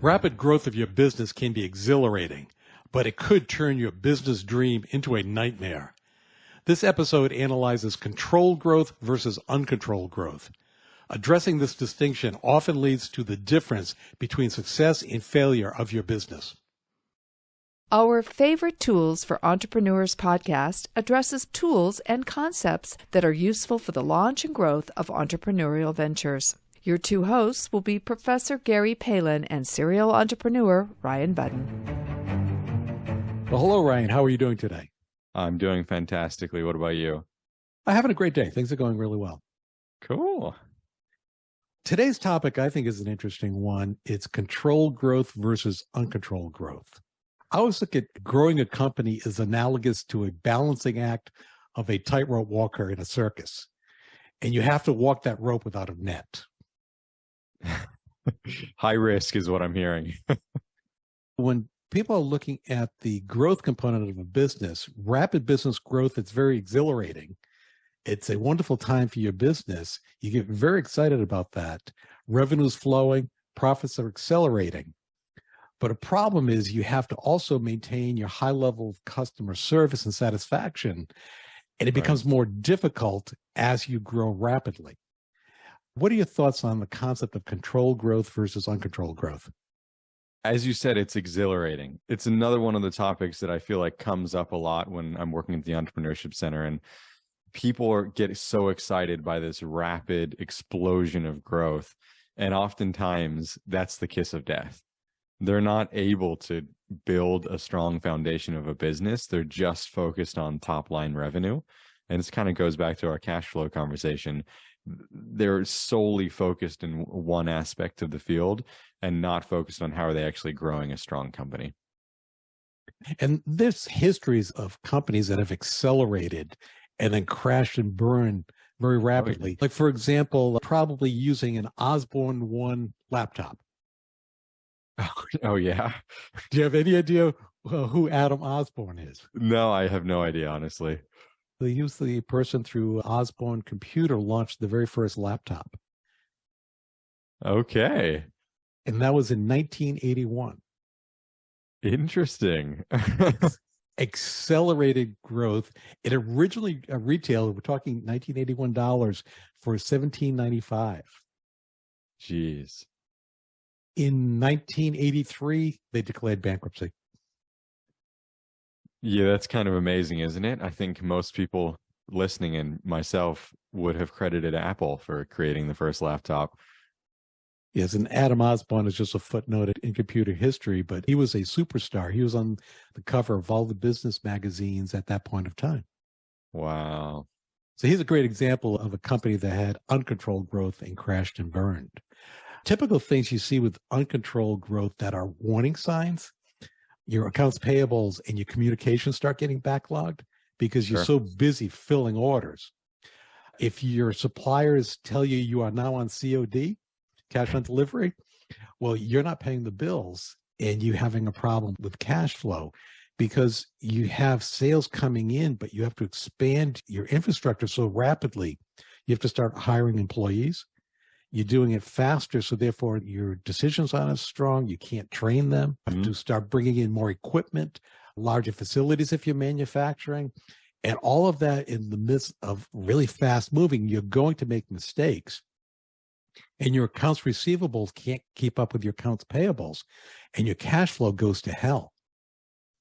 Rapid growth of your business can be exhilarating, but it could turn your business dream into a nightmare. This episode analyzes controlled growth versus uncontrolled growth. Addressing this distinction often leads to the difference between success and failure of your business. Our Favorite Tools for Entrepreneurs podcast addresses tools and concepts that are useful for the launch and growth of entrepreneurial ventures. Your two hosts will be Professor Gary Palin and serial entrepreneur Ryan Budden. Well, hello, Ryan. How are you doing today? I'm doing fantastically. What about you? I'm having a great day. Things are going really well. Cool. Today's topic, I think, is an interesting one. It's controlled growth versus uncontrolled growth. I always look at growing a company as analogous to a balancing act of a tightrope walker in a circus. And you have to walk that rope without a net. High risk is what I'm hearing. When people are looking at the growth component of a business, rapid business growth, it's very exhilarating. It's a wonderful time for your business. You get very excited about that. Revenue's flowing, profits are accelerating. But a problem is you have to also maintain your high level of customer service and satisfaction, and it becomes more difficult as you grow rapidly. What are your thoughts on the concept of controlled growth versus uncontrolled growth? As you said, it's exhilarating. It's another one of the topics that I feel like comes up a lot when I'm working at the Entrepreneurship Center, and people get so excited by this rapid explosion of growth. And oftentimes that's the kiss of death. They're not able to build a strong foundation of a business. They're just focused on top line revenue. And this kind of goes back to our cash flow conversation. They're solely focused in one aspect of the field and not focused on how are they actually growing a strong company. And there's histories of companies that have accelerated and then crashed and burned very rapidly. Like, for example, probably using an Osborne 1 laptop. Oh, yeah. Do you have any idea who Adam Osborne is? No, I have no idea, honestly. He was the person through Osborne Computer launched the very first laptop. Okay. And that was in 1981. Interesting. Accelerated growth. It originally retailed, we're talking $1981 for $17.95. Jeez. In 1983, they declared bankruptcy. Yeah, that's kind of amazing, isn't it? I think most people listening and myself would have credited Apple for creating the first laptop. Yes, and Adam Osborne is just a footnote in computer history, but he was a superstar. He was on the cover of all the business magazines at that point of time. Wow. So he's a great example of a company that had uncontrolled growth and crashed and burned. Typical things you see with uncontrolled growth that are warning signs, your accounts payables and your communications start getting backlogged because you're so busy filling orders. If your suppliers tell you you are now on COD, cash on delivery, well, you're not paying the bills and you're having a problem with cash flow because you have sales coming in, but you have to expand your infrastructure so rapidly. You have to start hiring employees. You're doing it faster, so therefore your decisions aren't as strong. You can't train them. You have to start bringing in more equipment, larger facilities if you're manufacturing. And all of that in the midst of really fast moving, you're going to make mistakes. And your accounts receivables can't keep up with your accounts payables. And your cash flow goes to hell.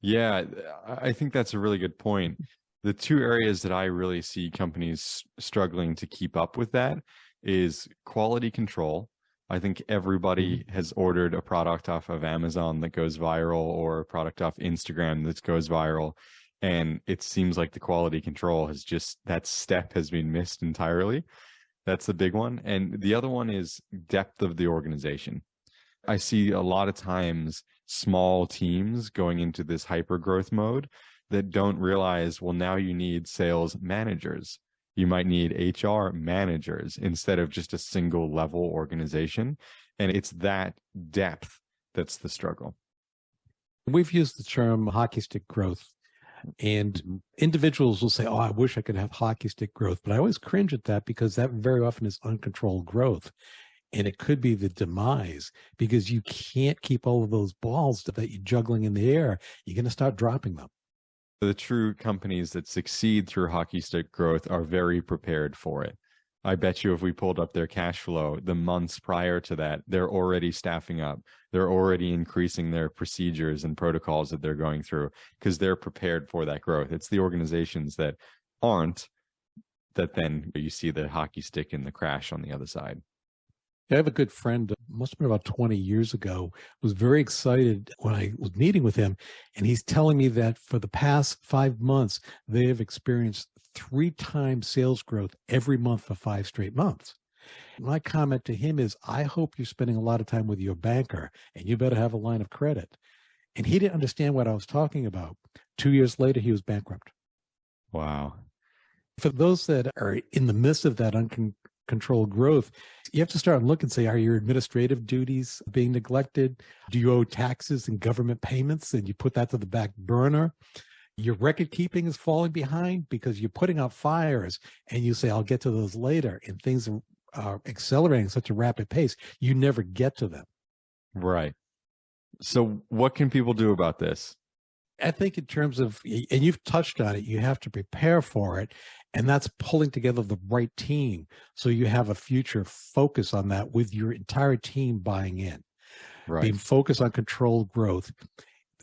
Yeah, I think that's a really good point. The two areas that I really see companies struggling to keep up with that is quality control. I think everybody has ordered a product off of Amazon that goes viral or a product off Instagram that goes viral. And it seems like the quality control has just, that step has been missed entirely. That's the big one. And the other one is depth of the organization. I see a lot of times small teams going into this hyper growth mode that don't realize, well, now you need sales managers. You might need HR managers instead of just a single level organization. And it's that depth that's the struggle. We've used the term hockey stick growth, and individuals will say, oh, I wish I could have hockey stick growth. But I always cringe at that because that very often is uncontrolled growth. And it could be the demise because you can't keep all of those balls that you're juggling in the air. You're going to start dropping them. The true companies that succeed through hockey stick growth are very prepared for it. I bet you if we pulled up their cash flow, the months prior to that, they're already staffing up. They're already increasing their procedures and protocols that they're going through because they're prepared for that growth. It's the organizations that aren't that then you see the hockey stick and the crash on the other side. I have a good friend, must have been about 20 years ago, was very excited when I was meeting with him. And he's telling me that for the past 5 months, they have experienced 3 times sales growth every month for 5 straight months. My comment to him is, I hope you're spending a lot of time with your banker and you better have a line of credit. And he didn't understand what I was talking about. 2 years later, he was bankrupt. Wow. For those that are in the midst of that uncontrolled growth, you have to start and look and say, are your administrative duties being neglected? Do you owe taxes and government payments and you put that to the back burner? Your record keeping is falling behind because you're putting out fires and you say, I'll get to those later. And things are accelerating at such a rapid pace, you never get to them. Right. So what can people do about this? I think in terms of, and you've touched on it, you have to prepare for it. And that's pulling together the right team. So you have a future focus on that with your entire team buying in. Right. Being focused on controlled growth.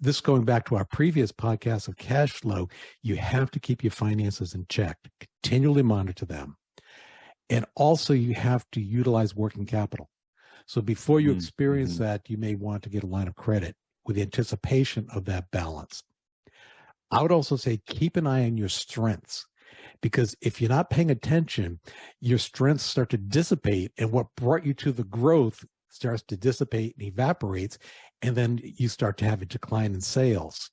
This going back to our previous podcast of cash flow, you have to keep your finances in check, continually monitor them. And also you have to utilize working capital. So before you experience that, you may want to get a line of credit with anticipation of that balance. I would also say keep an eye on your strengths, because if you're not paying attention, your strengths start to dissipate, and what brought you to the growth starts to dissipate and evaporates, and then you start to have a decline in sales.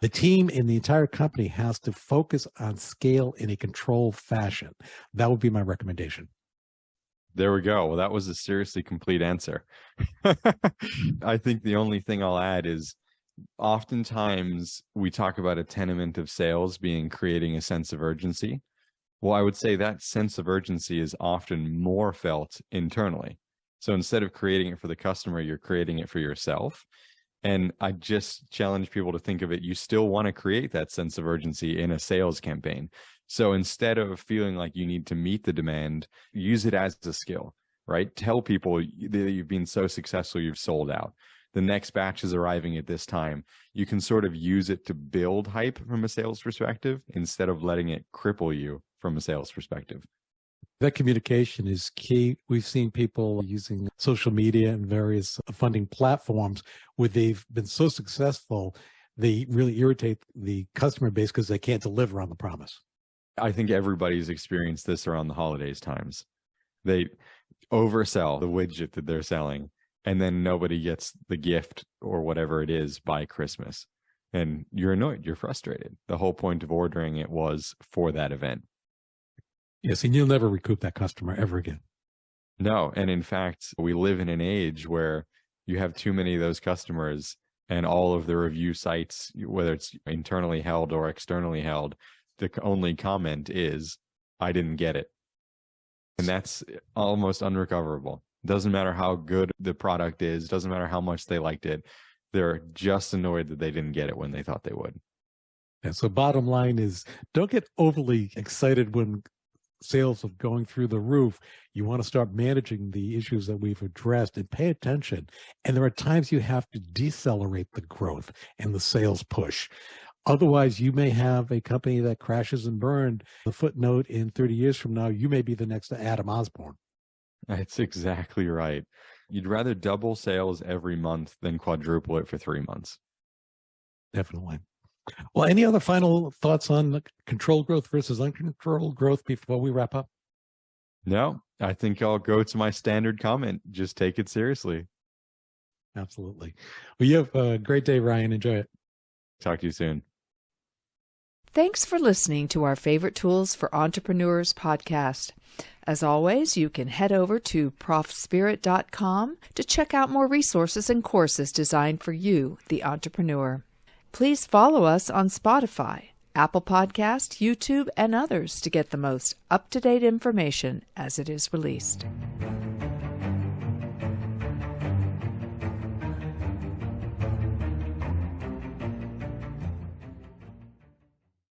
The team and the entire company has to focus on scale in a controlled fashion. That would be my recommendation. There we go. Well, that was a seriously complete answer. I think the only thing I'll add is oftentimes we talk about a tenement of sales being creating a sense of urgency. Well, I would say that sense of urgency is often more felt internally. So instead of creating it for the customer, you're creating it for yourself. And I just challenge people to think of it. You still want to create that sense of urgency in a sales campaign. So instead of feeling like you need to meet the demand, use it as a skill, right? Tell people that you've been so successful, you've sold out. The next batch is arriving at this time. You can sort of use it to build hype from a sales perspective instead of letting it cripple you from a sales perspective. That communication is key. We've seen people using social media and various funding platforms where they've been so successful, they really irritate the customer base because they can't deliver on the promise. I think everybody's experienced this around the holidays times. They oversell the widget that they're selling, and then nobody gets the gift or whatever it is by Christmas. And you're annoyed, you're frustrated. The whole point of ordering it was for that event. Yes, and you'll never recoup that customer ever again. No, and in fact, we live in an age where you have too many of those customers, and all of the review sites, whether it's internally held or externally held, the only comment is, I didn't get it. And that's almost unrecoverable. Doesn't matter how good the product is, doesn't matter how much they liked it. They're just annoyed that they didn't get it when they thought they would. And so bottom line is, don't get overly excited when sales are going through the roof. You want to start managing the issues that we've addressed and pay attention. And there are times you have to decelerate the growth and the sales push. Otherwise, you may have a company that crashes and burned. The footnote in 30 years from now, you may be the next Adam Osborne. That's exactly right. You'd rather double sales every month than quadruple it for 3 months. Definitely. Well, any other final thoughts on controlled growth versus uncontrolled growth before we wrap up? No, I think I'll go to my standard comment. Just take it seriously. Absolutely. Well, you have a great day, Ryan. Enjoy it. Talk to you soon. Thanks for listening to our Favorite Tools for Entrepreneurs podcast. As always, you can head over to ProfSpirit.com to check out more resources and courses designed for you, the entrepreneur. Please follow us on Spotify, Apple Podcasts, YouTube, and others to get the most up-to-date information as it is released.